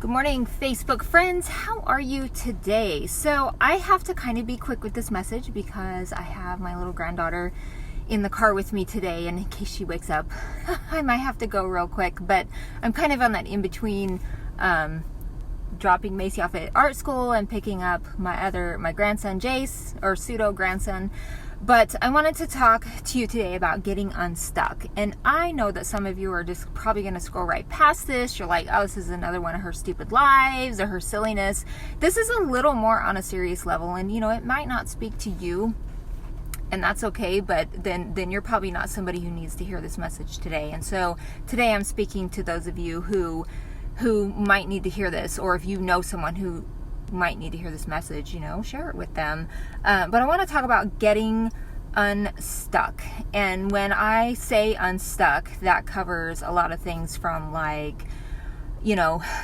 Good morning, Facebook friends. How are you today? So I have to kind of be quick with this message because I have my little granddaughter in the car with me today, and in case she wakes up, I might have to go real quick, but I'm kind of on that in-between dropping Macy off at art school and picking up my grandson Jace, or pseudo-grandson. But I wanted to talk to you today about getting unstuck. And I know that some of you are just probably going to scroll right past this. You're like, oh, this is another one of her stupid lives or her silliness. This is a little more on a serious level. And, it might not speak to you. And that's okay. But then you're probably not somebody who needs to hear this message today. And so today I'm speaking to those of you who might need to hear this. Or if you know someone who might need to hear this message, share it with them. But I want to talk about getting unstuck. And when I say unstuck, that covers a lot of things from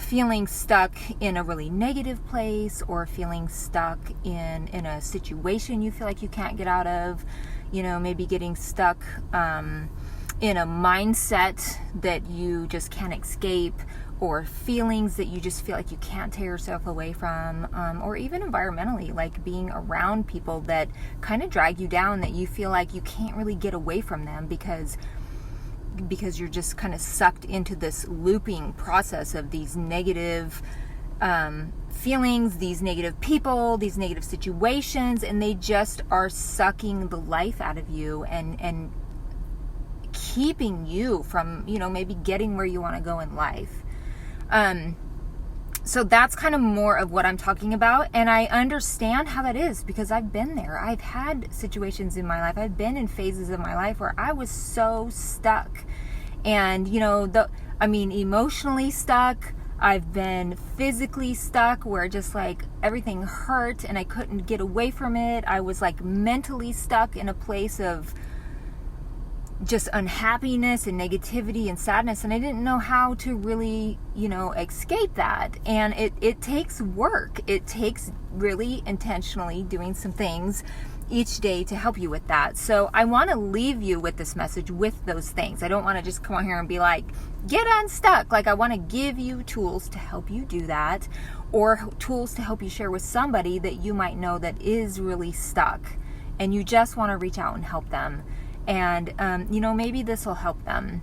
feeling stuck in a really negative place, or feeling stuck in a situation you feel like you can't get out of, maybe getting stuck in a mindset that you just can't escape, or feelings that you just feel like you can't tear yourself away from, or even environmentally, like being around people that kind of drag you down, that you feel like you can't really get away from them because you're just kind of sucked into this looping process of these negative feelings, these negative people, these negative situations, and they just are sucking the life out of you and keeping you from, maybe getting where you want to go in life. So that's kind of more of what I'm talking about. And I understand how that is because I've been there. I've had situations in my life. I've been in phases of my life where I was so stuck, and, emotionally stuck. I've been physically stuck where just like everything hurt and I couldn't get away from it. I was like mentally stuck in a place of just unhappiness and negativity and sadness, and I didn't know how to really escape that. And it takes work. It takes really intentionally doing some things each day to help you with that. So I want to leave you with this message with those things. I don't want to just come on here and be like, get unstuck. Like, I want to give you tools to help you do that, or tools to help you share with somebody that you might know that is really stuck and you just want to reach out and help them. And, maybe this will help them.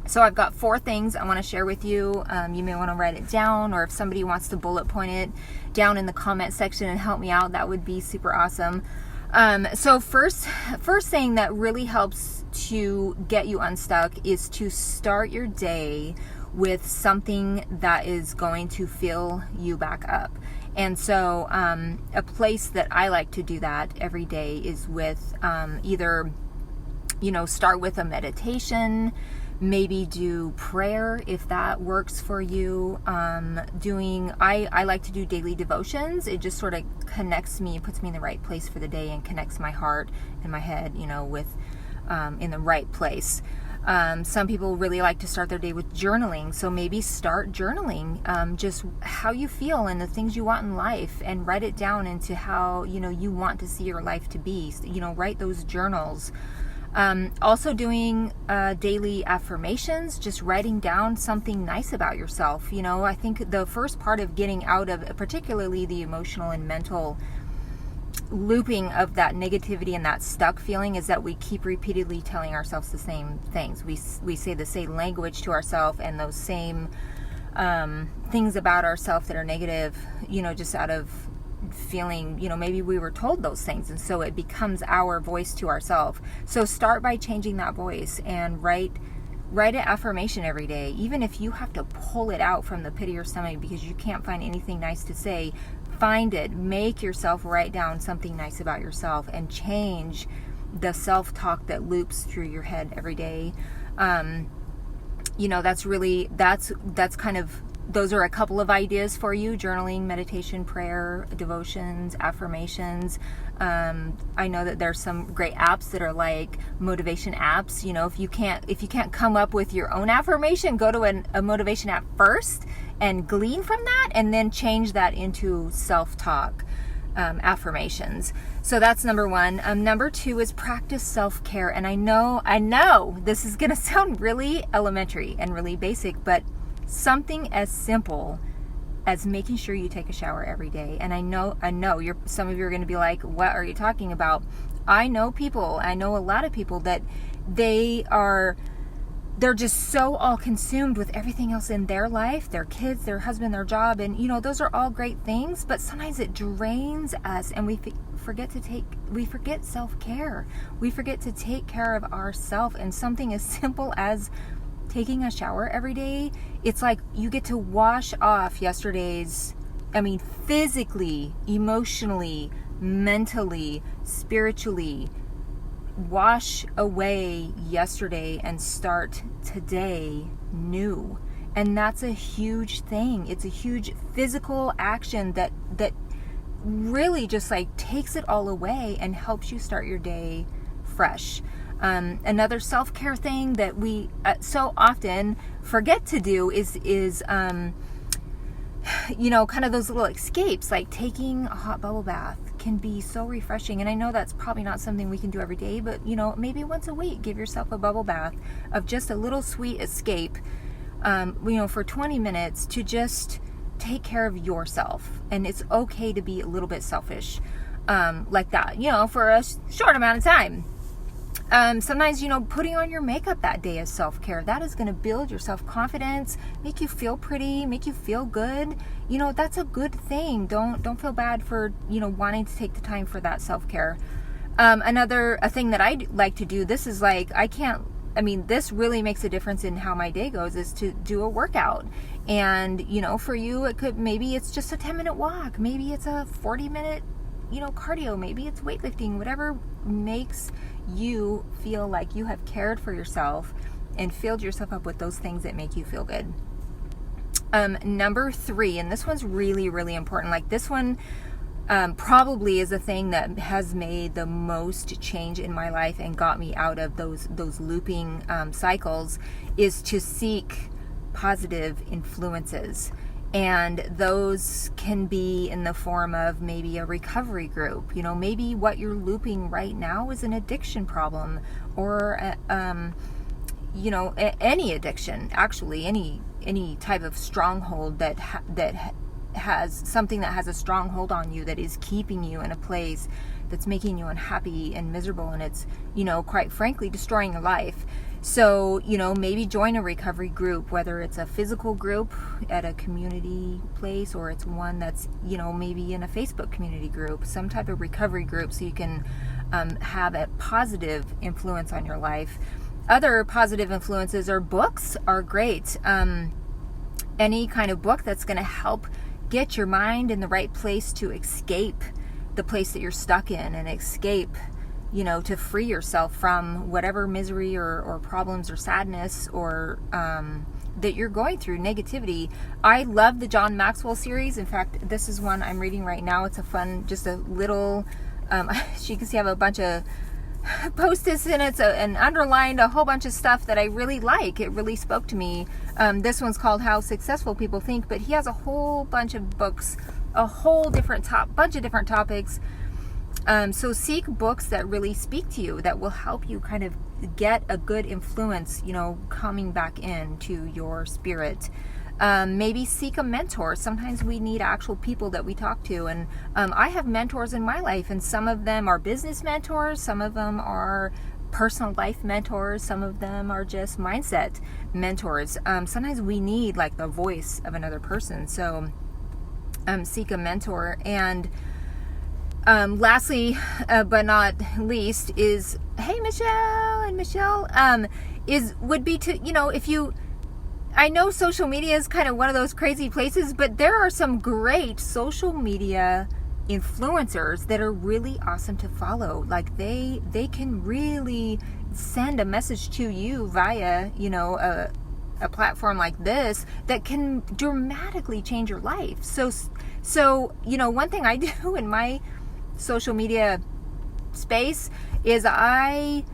So I've got 4 things I want to share with you. You may want to write it down, or if somebody wants to bullet point it down in the comment section and help me out, that would be super awesome. So first thing that really helps to get you unstuck is to start your day with something that is going to fill you back up. And so a place that I like to do that every day is with either start with a meditation, maybe do prayer if that works for you. I like to do daily devotions. It just sort of connects me, puts me in the right place for the day, and connects my heart and my head, with in the right place. Some people really like to start their day with journaling. So maybe start journaling, just how you feel and the things you want in life, and write it down into how, you want to see your life to be. Write those journals. Also doing daily affirmations, just writing down something nice about yourself. I think the first part of getting out of particularly the emotional and mental looping of that negativity and that stuck feeling is that we keep repeatedly telling ourselves the same things. We say the same language to ourselves, and those same things about ourselves that are negative, just out of feeling, maybe we were told those things, and so it becomes our voice to ourselves. So start by changing that voice and write an affirmation every day. Even if you have to pull it out from the pit of your stomach because you can't find anything nice to say, find it, make yourself write down something nice about yourself, and change the self-talk that loops through your head every day. That's kind of, those are a couple of ideas for you: journaling, meditation, prayer, devotions, affirmations. I know that there's some great apps that are like motivation apps. If you can't come up with your own affirmation, go to a motivation app first and glean from that, and then change that into self-talk affirmations. So that's number 1. Number 2 is practice self-care. And I know this is going to sound really elementary and really basic, but something as simple as making sure you take a shower every day. And I know some of you are going to be like, what are you talking about? I know a lot of people that they're just so all consumed with everything else in their life, their kids, their husband, their job, and those are all great things, but sometimes it drains us, and we forget self-care. We forget to take care of ourselves, and something as simple as taking a shower every day, it's like you get to wash off physically, emotionally, mentally, spiritually, wash away yesterday and start today new. And that's a huge thing. It's a huge physical action that really just like takes it all away and helps you start your day fresh. Another self-care thing that we so often forget to do is kind of those little escapes, like taking a hot bubble bath can be so refreshing. And I know that's probably not something we can do every day, but maybe once a week, give yourself a bubble bath of just a little sweet escape, for 20 minutes to just take care of yourself. And it's okay to be a little bit selfish, like that, for a short amount of time. Sometimes, putting on your makeup that day is self-care. That is going to build your self-confidence, make you feel pretty, make you feel good. That's a good thing. Don't feel bad for, wanting to take the time for that self-care. Another thing that I like to do, this is like, this really makes a difference in how my day goes, is to do a workout. And, for you, maybe it's just a 10-minute walk. Maybe it's a 40-minute, cardio. Maybe it's weightlifting, whatever makes you feel like you have cared for yourself and filled yourself up with those things that make you feel good. Number 3, and this one's really, really important. Like this one probably is a thing that has made the most change in my life and got me out of those looping cycles, is to seek positive influences. And those can be in the form of maybe a recovery group. Maybe what you're looping right now is an addiction problem, or any addiction, actually, any type of stronghold that has something that has a stronghold on you that is keeping you in a place that's making you unhappy and miserable, and it's quite frankly destroying your life. So, maybe join a recovery group, whether it's a physical group at a community place, or it's one that's, maybe in a Facebook community group, some type of recovery group, so you can have a positive influence on your life. Other positive influences are books are great. Any kind of book that's going to help get your mind in the right place to escape the place that you're stuck in, and escape, to free yourself from whatever misery or problems or sadness or that you're going through, negativity. I love the John Maxwell series. In fact, this is one I'm reading right now. It's a fun, just a little, you can see I have a bunch of post-its in it, and underlined a whole bunch of stuff that I really like. It really spoke to me. This one's called How Successful People Think, but he has a whole bunch of books, a whole bunch of different topics. So seek books that really speak to you, that will help you kind of get a good influence, coming back into your spirit. Maybe seek a mentor. Sometimes we need actual people that we talk to. And I have mentors in my life, and some of them are business mentors. Some of them are personal life mentors. Some of them are just mindset mentors. Sometimes we need like the voice of another person. So seek a mentor. And lastly, but not least, is, hey, Michelle, would be to, if you, I know social media is kind of one of those crazy places, but there are some great social media influencers that are really awesome to follow. Like they can really send a message to you via, a platform like this that can dramatically change your life. So, one thing I do in my social media space is I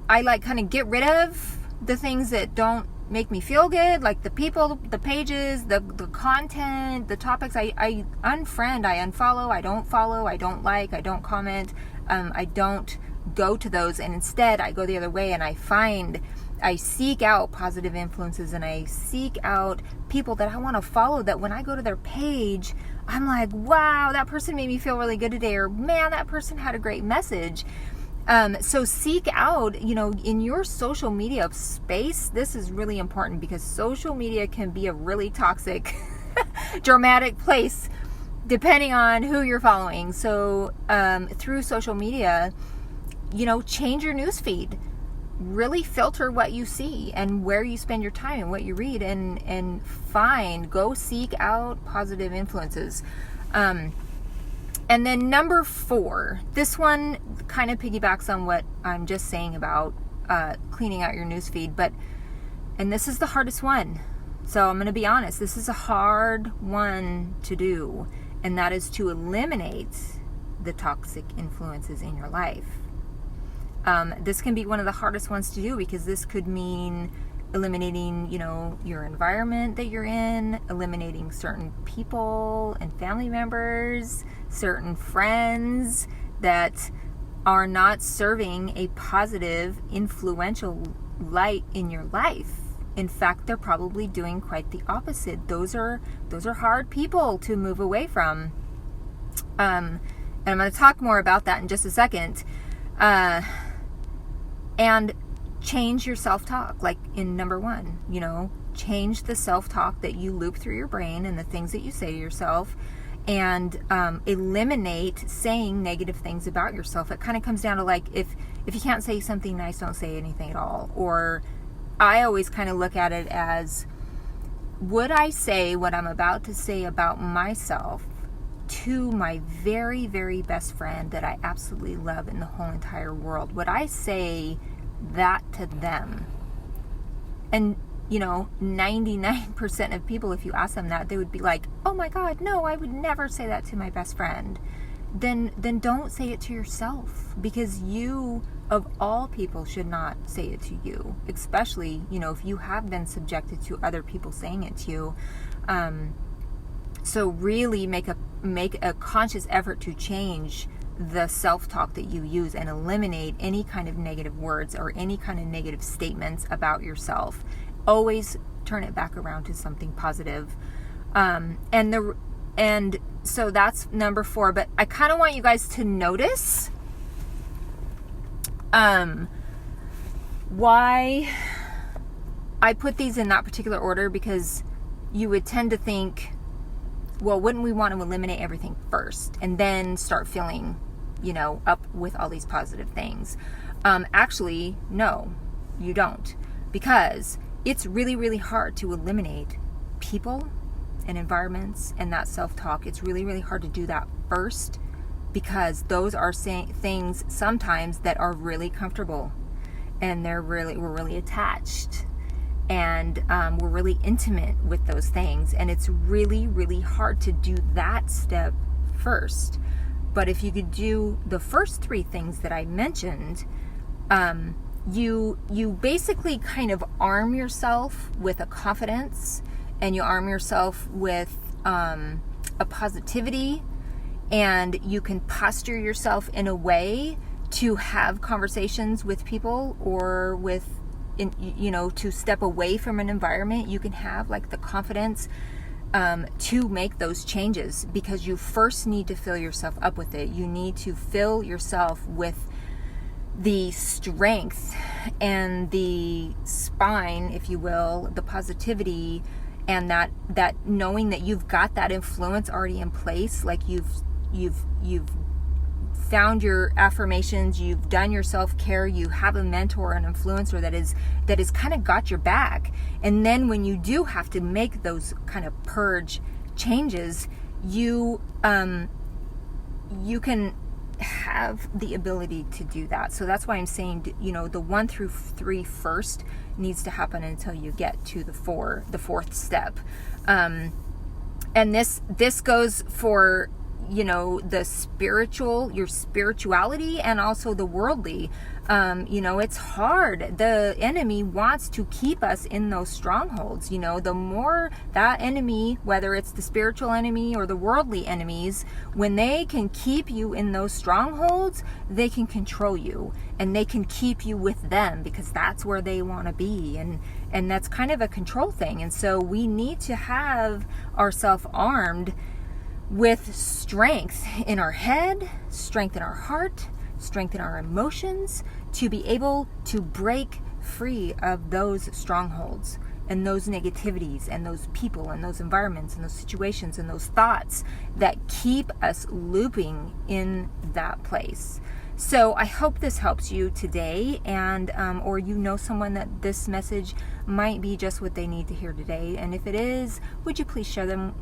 like kind of get rid of the things that don't make me feel good, like the people, the pages, the content, the topics. I unfriend, I unfollow, I don't follow, I don't like, I don't comment, I don't go to those, and instead I go the other way and I find I seek out positive influences, and I seek out people that I want to follow, that when I go to their page, I'm like, wow, that person made me feel really good today, or man, that person had a great message. So seek out, in your social media space, this is really important, because social media can be a really toxic, dramatic place depending on who you're following. So through social media, change your newsfeed. Really filter what you see and where you spend your time and what you read, and go seek out positive influences. And then number 4, this one kind of piggybacks on what I'm just saying about cleaning out your newsfeed, and this is the hardest one. So I'm going to be honest, this is a hard one to do, and that is to eliminate the toxic influences in your life. This can be one of the hardest ones to do, because this could mean eliminating, your environment that you're in, eliminating certain people and family members, certain friends that are not serving a positive, influential light in your life. In fact, they're probably doing quite the opposite. Those are hard people to move away from. And I'm going to talk more about that in just a second. And change your self-talk, like in number 1, change the self-talk that you loop through your brain and the things that you say to yourself, and eliminate saying negative things about yourself. It kind of comes down to, like, if you can't say something nice, don't say anything at all. Or I always kind of look at it as, would I say what I'm about to say about myself to my very, very best friend that I absolutely love in the whole entire world? Would I say that to them? And 99% of people, if you ask them that, they would be like, oh my God, no, I would never say that to my best friend. Then don't say it to yourself, because you, of all people, should not say it to you, especially if you have been subjected to other people saying it to you. So really make a conscious effort to change the self-talk that you use, and eliminate any kind of negative words or any kind of negative statements about yourself. Always turn it back around to something positive. And so that's number 4. But I kind of want you guys to notice why I put these in that particular order, because you would tend to think, well, wouldn't we want to eliminate everything first and then start feeling, up with all these positive things? Actually, no, you don't. Because it's really, really hard to eliminate people and environments and that self-talk. It's really, really hard to do that first, because those are things sometimes that are really comfortable, and we're really attached, and we're really intimate with those things, and it's really, really hard to do that step first. But if you could do the first 3 things that I mentioned, you basically kind of arm yourself with a confidence, and you arm yourself with a positivity, and you can posture yourself in a way to have conversations with people, or to step away from an environment. You can have like the confidence to make those changes, because you first need to fill yourself up with it. You need to fill yourself with the strength and the spine, if you will, the positivity, and that knowing that you've got that influence already in place. Like you've found your affirmations, you've done your self-care, you have a mentor, an influencer that is kind of got your back. And then when you do have to make those kind of purge changes, you can have the ability to do that. So that's why I'm saying, the 1 through 3 first needs to happen until you get to the 4th step. And this goes for, the spiritual, your spirituality, and also the worldly. It's hard. The enemy wants to keep us in those strongholds. The more that enemy, whether it's the spiritual enemy or the worldly enemies, when they can keep you in those strongholds, they can control you and they can keep you with them because that's where they want to be. And that's kind of a control thing. And so we need to have ourselves armed with strength in our head, strength in our heart, strength in our emotions, to be able to break free of those strongholds and those negativities and those people and those environments and those situations and those thoughts that keep us looping in that place. So I hope this helps you today, and or someone that this message might be just what they need to hear today. And if it is, would you please share them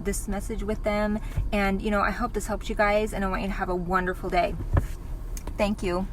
this message with them? And I hope this helps you guys, and I want you to have a wonderful day. Thank you.